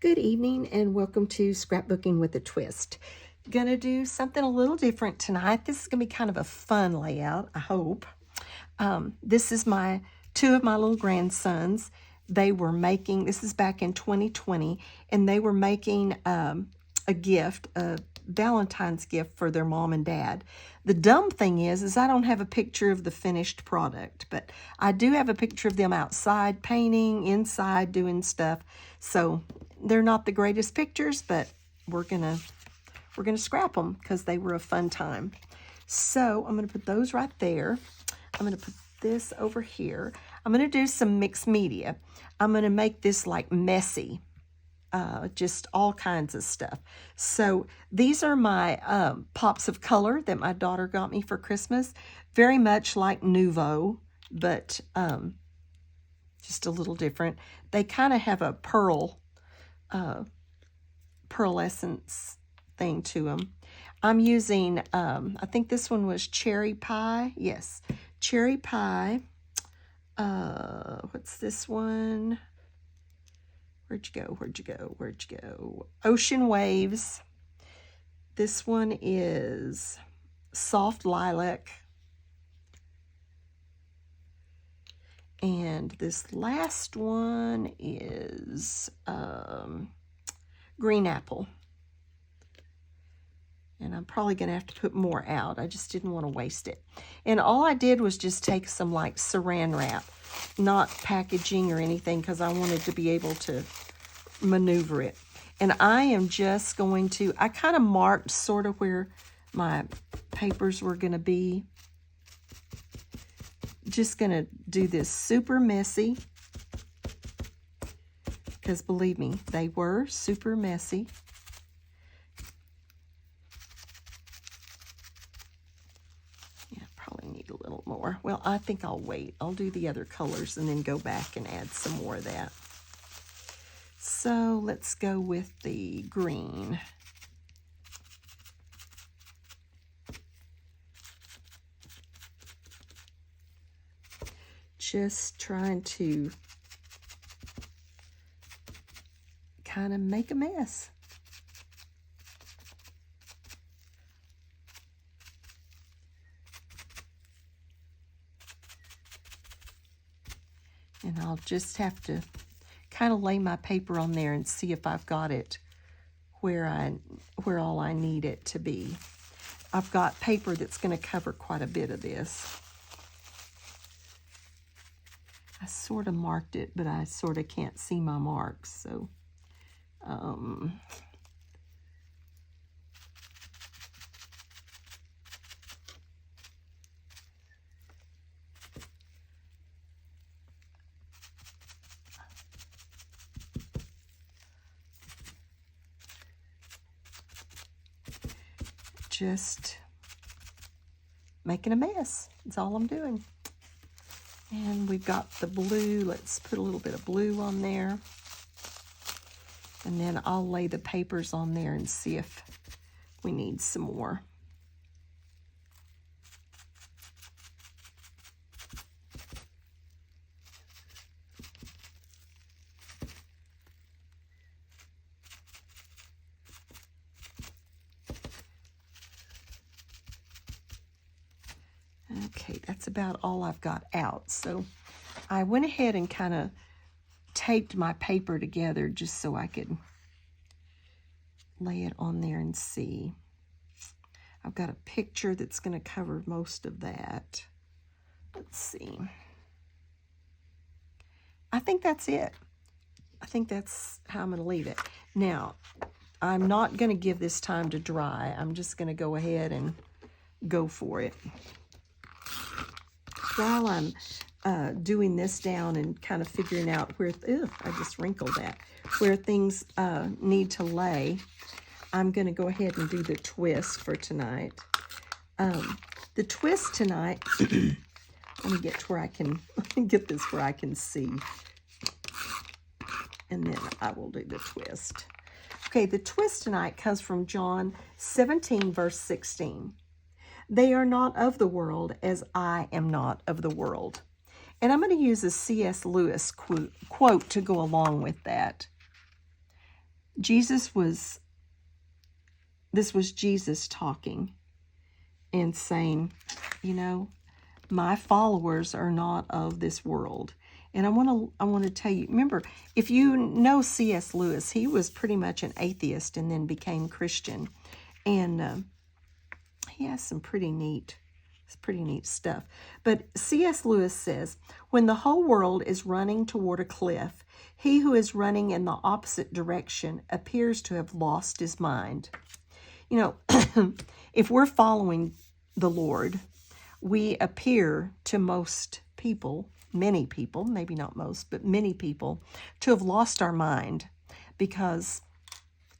Good evening and welcome to Scrapbooking with a Twist. Gonna do something a little different tonight. This is gonna be kind of a fun layout, I hope. This is two of my little grandsons. They were making, this is back in 2020, and they were making a gift, a Valentine's gift for their mom and dad. The dumb thing is I don't have a picture of the finished product, but I do have a picture of them outside painting, inside doing stuff. So they're not the greatest pictures, but we're gonna scrap them because they were a fun time. So I'm gonna put those right there. I'm gonna put this over here. I'm gonna do some mixed media. I'm gonna make this like messy. Just all kinds of stuff. So these are my pops of color that my daughter got me for Christmas. Very much like Nouveau, but just a little different. They kind of have a pearlescence thing to them. I'm using, I think this one was cherry pie. Yes, cherry pie. What's this one? Where'd you go? Where'd you go? Where'd you go? Ocean Waves. This one is Soft Lilac. And this last one is Green Apple. And I'm probably going to have to put more out. I just didn't want to waste it. And all I did was just take some like saran wrap, not packaging or anything, because I wanted to be able to maneuver it. And I am just going to, I kind of marked sort of where my papers were going to be. Just going to do this super messy, because believe me, they were super messy. Yeah, probably need a little more. Well, I think I'll wait. I'll do the other colors and then go back and add some more of that. So let's go with the green. Just trying to kind of make a mess. And I'll just have to kind of lay my paper on there and see if I've got it where all I need it to be. I've got paper that's going to cover quite a bit of this. I sort of marked it, but I sort of can't see my marks, so just making a mess. That's all I'm doing. And we've got the blue. Let's put a little bit of blue on there. And then I'll lay the papers on there and see if we need some more. Okay, that's about all I've got out. So I went ahead and kind of taped my paper together just so I could lay it on there and see. I've got a picture that's going to cover most of that. Let's see. I think that's it. I think that's how I'm going to leave it. Now, I'm not going to give this time to dry. I'm just going to go ahead and go for it. While I'm doing this down and kind of figuring out where, I just wrinkled that, where things need to lay, I'm going to go ahead and do the twist for tonight. The twist tonight, let me get to where I can, get this where I can see. And then I will do the twist. Okay, the twist tonight comes from John 17, verse 16. They are not of the world as I am not of the world. And I'm going to use a C.S. Lewis quote to go along with that. this was Jesus talking and saying, you know, my followers are not of this world. And I want to tell you, remember, if you know C.S. Lewis, he was pretty much an atheist and then became Christian. And he has some pretty neat stuff. But C.S. Lewis says, when the whole world is running toward a cliff, he who is running in the opposite direction appears to have lost his mind. You know, if we're following the Lord, we appear to most people, many people, maybe not most, but many people, to have lost our mind, because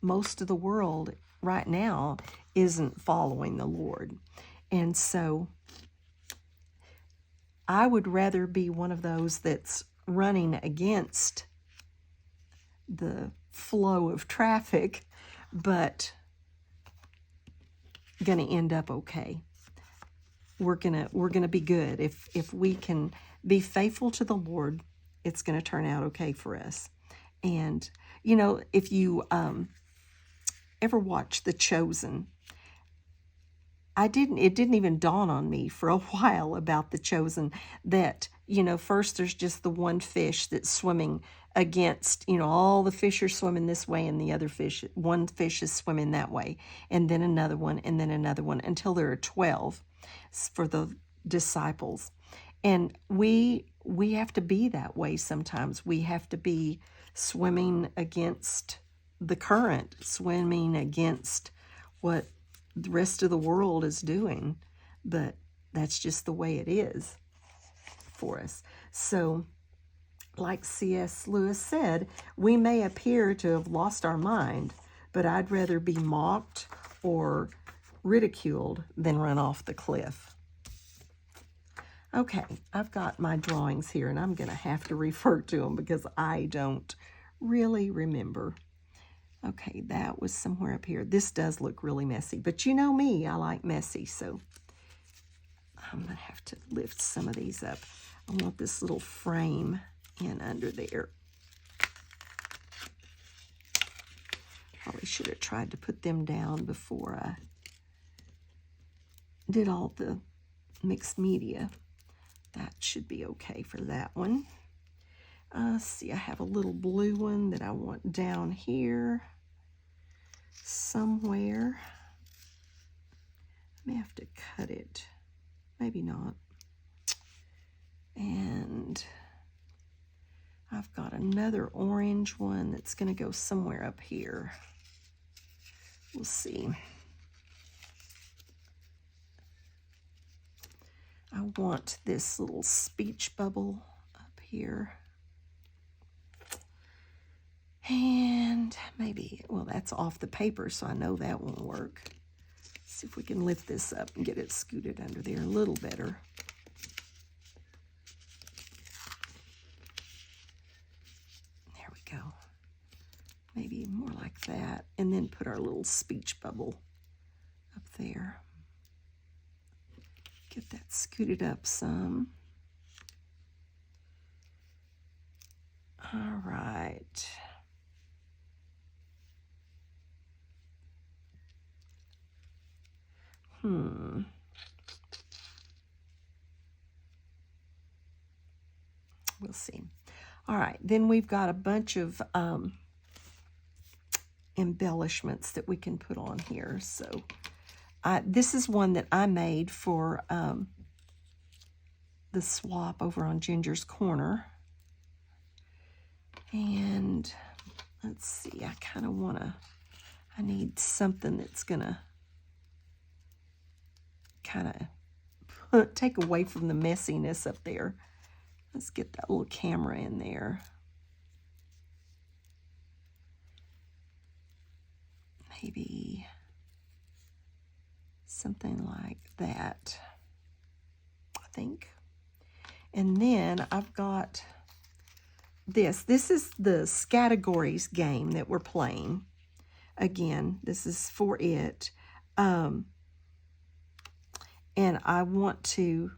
most of the world right now isn't following the Lord. And so I would rather be one of those that's running against the flow of traffic, but going to end up okay. We're gonna be good. If we can be faithful to the Lord, it's going to turn out okay for us. And you know, if you ever watch The Chosen, it didn't even dawn on me for a while about The Chosen that, you know, first there's just the one fish that's swimming against, you know, all the fish are swimming this way and the other fish, one fish is swimming that way, and then another one, and then another one, until there are 12 for the disciples. And we have to be that way sometimes. We have to be swimming against the current, swimming against what the rest of the world is doing, but that's just the way it is for us. So like C.S. Lewis said, we may appear to have lost our mind, but I'd rather be mocked or ridiculed than run off the cliff. Okay, I've got my drawings here, and I'm going to have to refer to them because I don't really remember. Okay, that was somewhere up here. This does look really messy, but you know me, I like messy, so I'm going to have to lift some of these up. I want this little frame in under there. Probably should have tried to put them down before I did all the mixed media. That should be okay for that one. See, I have a little blue one that I want down here somewhere. I may have to cut it. Maybe not. And I've got another orange one that's going to go somewhere up here. We'll see. I want this little speech bubble up here. And maybe, well, that's off the paper, so I know that won't work. Let's see if we can lift this up and get it scooted under there a little better. There we go. Maybe more like that. And then put our little speech bubble up there. Get that scooted up some. All right. We'll see. All right, then we've got a bunch of embellishments that we can put on here. So this is one that I made for the swap over on Ginger's Corner. And let's see, I kind of want to, I need something that's going to kind of take away from the messiness up there. Let's get that little camera in there. Maybe something like that, I think. And then I've got this. This is the Scattergories game that we're playing. Again, this is for it. And I want to,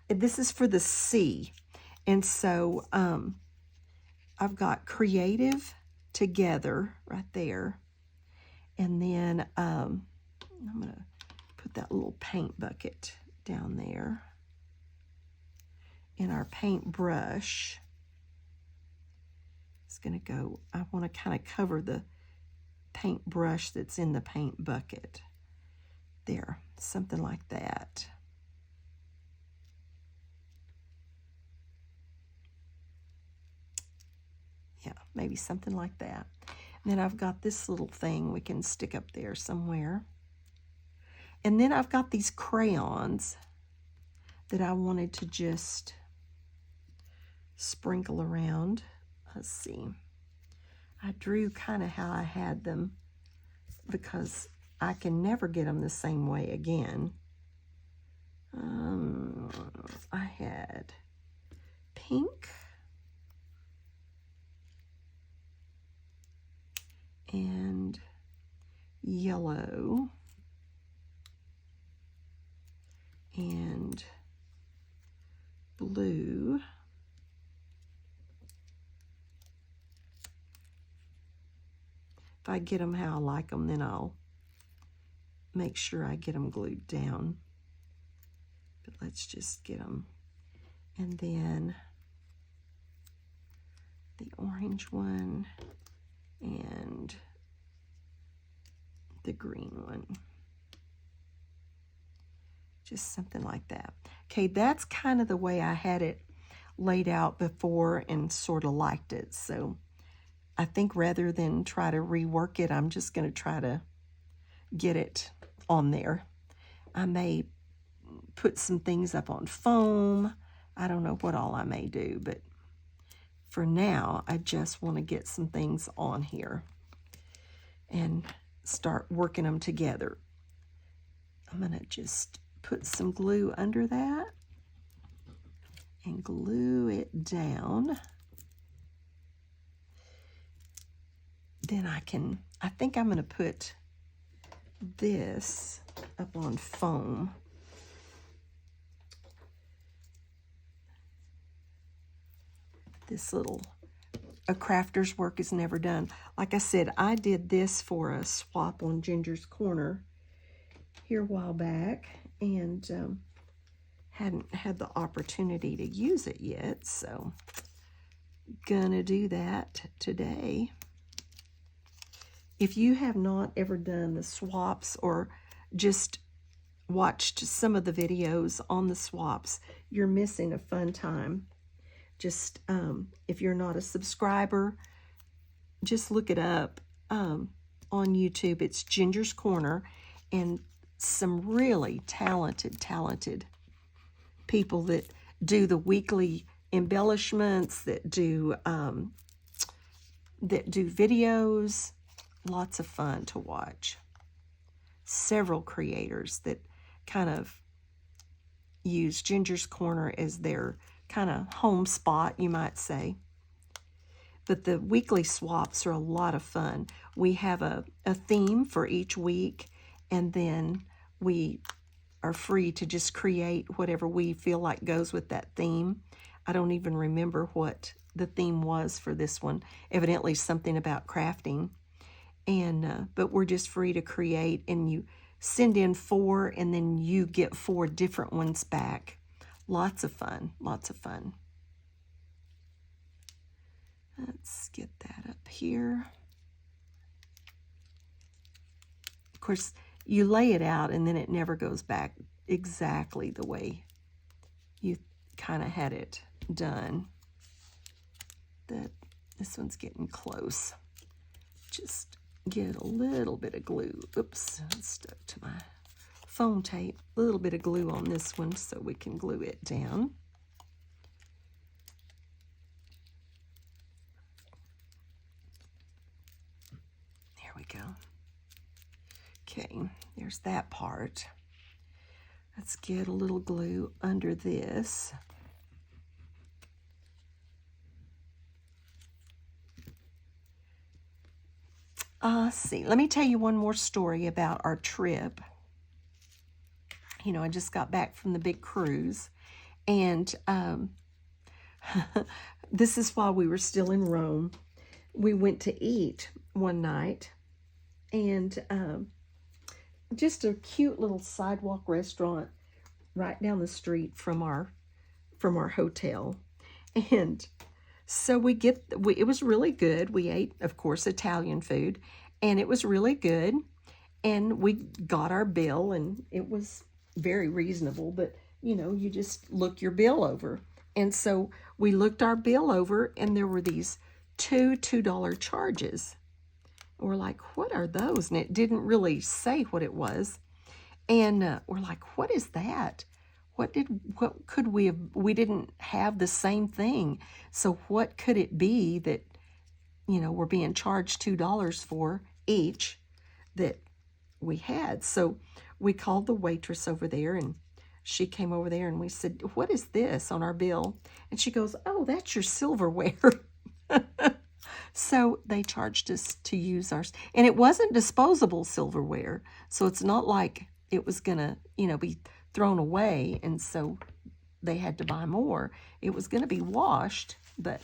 this is for the C. And so I've got creative, together right there. And then I'm going to put that little paint bucket down there. In our paintbrush, it's going to go, I want to kind of cover the paintbrush that's in the paint bucket. There, something like that. Yeah, maybe something like that. And then I've got this little thing we can stick up there somewhere. And then I've got these crayons that I wanted to just sprinkle around. Let's see. I drew kind of how I had them because I can never get them the same way again. I had pink and yellow and blue. If I get them how I like them, then I'll make sure I get them glued down. But let's just get them. And then the orange one and the green one. Just something like that. Okay, that's kind of the way I had it laid out before and sort of liked it. So I think rather than try to rework it, I'm just going to try to get it on there. I may put some things up on foam. I don't know what all I may do, but for now, I just want to get some things on here and start working them together. I'm going to just put some glue under that and glue it down. Then I think I'm going to put this up on foam. This little, a crafter's work is never done. Like I said, I did this for a swap on Ginger's Corner here a while back and hadn't had the opportunity to use it yet, so gonna do that today. If you have not ever done the swaps or just watched some of the videos on the swaps, you're missing a fun time. Just, if you're not a subscriber, just look it up on YouTube. It's Ginger's Corner, and some really talented people that do the weekly embellishments, that do videos. Lots of fun to watch. Several creators that kind of use Ginger's Corner as their kind of home spot, you might say. But the weekly swaps are a lot of fun. We have a theme for each week, and then we are free to just create whatever we feel like goes with that theme. I don't even remember what the theme was for this one. Evidently something about crafting. And but we're just free to create, and you send in 4, and then you get 4 different ones back. Lots of fun, lots of fun. Let's get that up here. Of course, you lay it out, and then it never goes back exactly the way you kind of had it done. This one's getting close. Just get a little bit of glue. Oops, it's stuck to my foam tape. A little bit of glue on this one so we can glue it down. There we go. Okay, there's that part. Let's get a little glue under this. See, let me tell you one more story about our trip. You know, I just got back from the big cruise, and this is while we were still in Rome. we went to eat one night, and just a cute little sidewalk restaurant right down the street from our hotel. And so it was really good. We ate, of course, Italian food, and it was really good. And we got our bill, and it was very reasonable, but you just look your bill over. And so we looked our bill over, and there were these $2 charges. And we're like, what are those? And it didn't really say what it was. And we're like, what is that? What could we have? We didn't have the same thing. So what could it be that, we're being charged $2 for each that we had? So we called the waitress over there, and she came over there, and we said, what is this on our bill? And she goes, oh, that's your silverware. So they charged us to use ours, and it wasn't disposable silverware. So it's not like it was gonna, be thrown away, and so they had to buy more. It was gonna be washed, but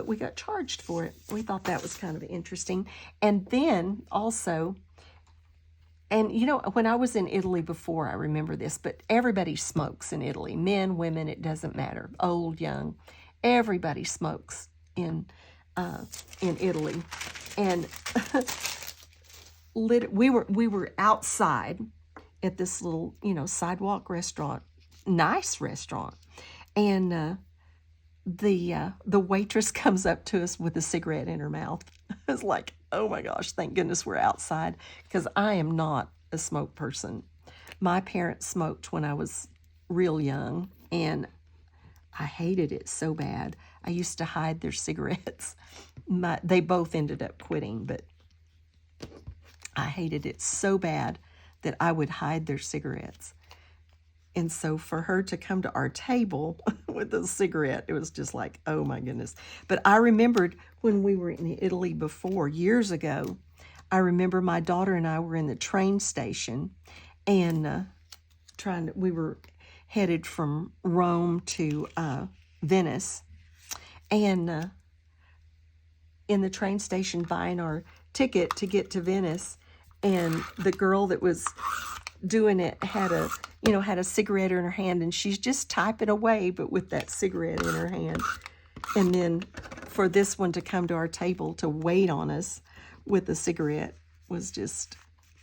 we got charged for it. We thought that was kind of interesting. And then also, and when I was in Italy before, I remember this, but everybody smokes in Italy. Men, women, it doesn't matter. Old, young, everybody smokes in Italy. And we were outside at this little, sidewalk restaurant, nice restaurant. And the waitress comes up to us with a cigarette in her mouth. It's like, oh my gosh, thank goodness we're outside, because I am not a smoke person. My parents smoked when I was real young, and I hated it so bad. I used to hide their cigarettes. They both ended up quitting, but I hated it so bad that I would hide their cigarettes. And so for her to come to our table with a cigarette, it was just like, oh my goodness. But I remembered when we were in Italy before, years ago, I remember my daughter and I were in the train station, and we were headed from Rome to Venice, and in the train station buying our ticket to get to Venice, and the girl that was doing it had a cigarette in her hand, and she's just typing away, but with that cigarette in her hand. And then for this one to come to our table to wait on us with a cigarette was just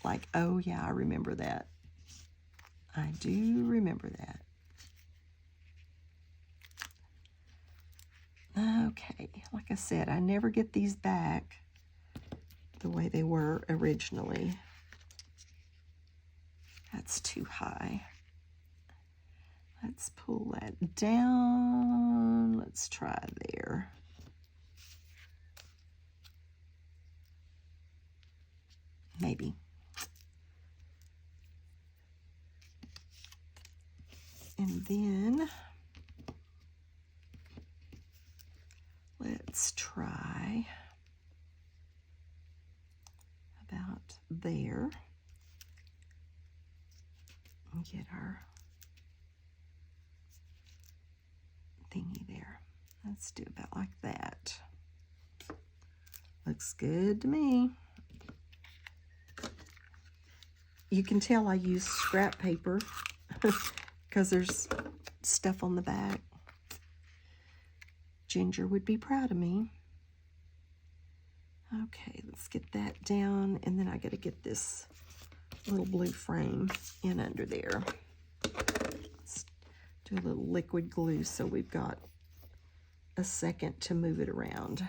like, oh yeah, I remember that. I do remember that. Okay, like I said, I never get these back the way they were originally. That's too high. Let's pull that down. Let's try there. Maybe. And then let's try about there. And get our thingy there. Let's do about like that. Looks good to me. You can tell I use scrap paper because there's stuff on the back. Ginger would be proud of me. Okay, let's get that down, and then I got to get this little blue frame in under there. Let's do a little liquid glue so we've got a second to move it around.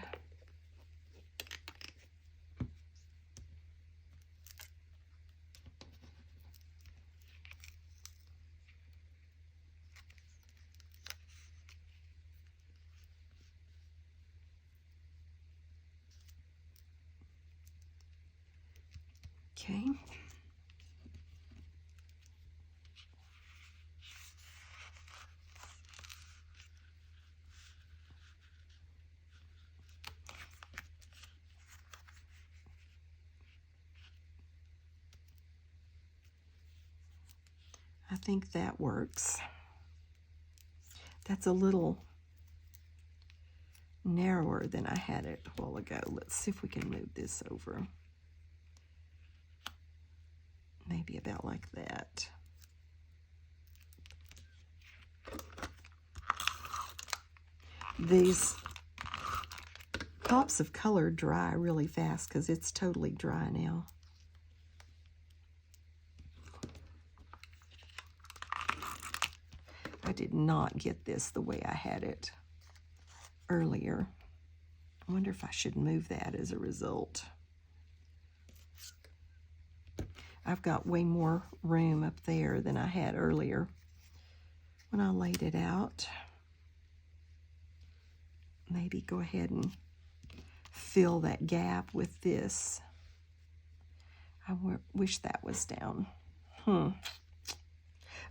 Okay. I think that works. That's a little narrower than I had it a while ago. Let's see if we can move this over. Maybe about like that. These pops of color dry really fast because it's totally dry now. I did not get this the way I had it earlier. I wonder if I should move that as a result. I've got way more room up there than I had earlier when I laid it out. Maybe go ahead and fill that gap with this. I wish that was down.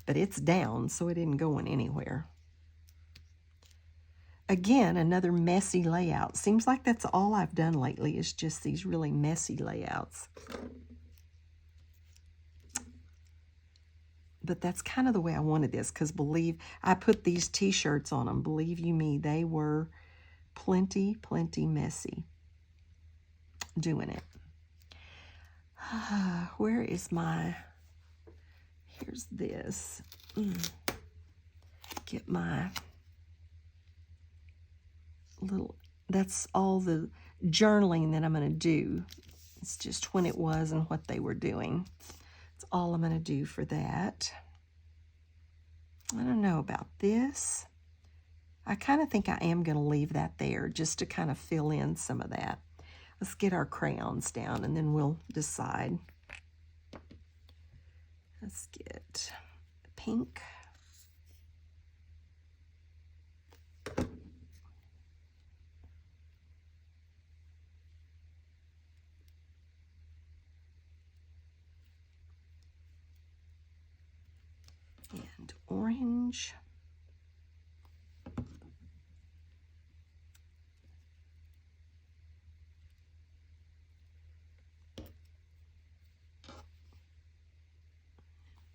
But it's down, so it isn't going anywhere. Again, another messy layout. Seems like that's all I've done lately is just these really messy layouts. But that's kind of the way I wanted this, because I put these t-shirts on them. Believe you me, they were plenty messy doing it. Where is here's this. Get my that's all the journaling that I'm going to do. It's just when it was and what they were doing. That's all I'm going to do for that. I don't know about this. I kind of think I am going to leave that there just to kind of fill in some of that. Let's get our crayons down and then we'll decide. Let's get pink. And orange.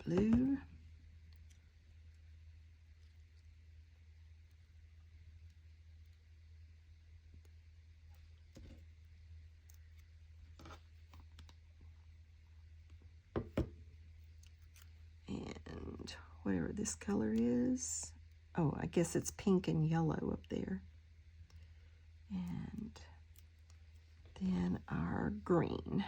Blue. And whatever this color is. Oh, I guess it's pink and yellow up there. And then our green.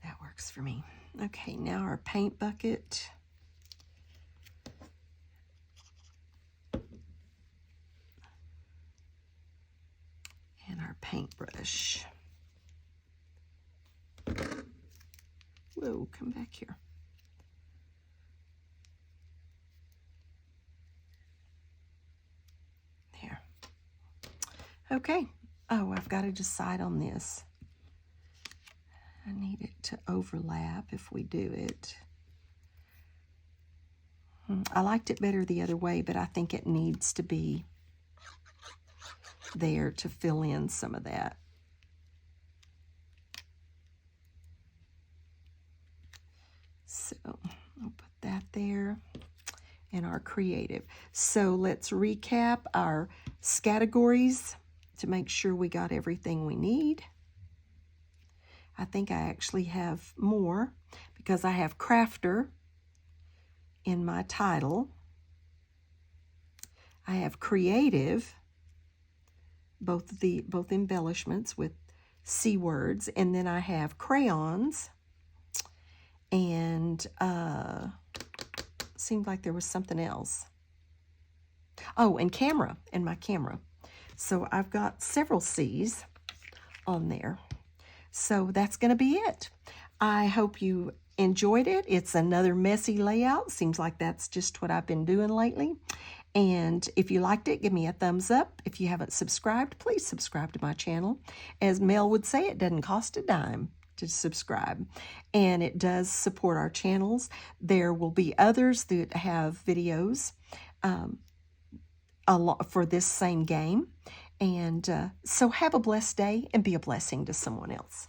That works for me. Okay, now our paint bucket. And our paintbrush. Whoa, come back here. There. Okay. Oh, I've got to decide on this. I need it to overlap if we do it. I liked it better the other way, but I think it needs to be there to fill in some of that. So I'll put that there. And our creative. So let's recap our Scattergories to make sure we got everything we need. I think I actually have more because I have crafter in my title. I have creative, both embellishments with C words, and then I have crayons, and seemed like there was something else. Oh, and camera, and my camera. So I've got several C's on there. So that's going to be it. I hope you enjoyed it. It's another messy layout. Seems like that's just what I've been doing lately. And if you liked it, give me a thumbs up. If you haven't subscribed, please subscribe to my channel. As Mel would say, it doesn't cost a dime. to subscribe. And it does support our channels. There will be others that have videos a lot for this same game. And so have a blessed day and be a blessing to someone else.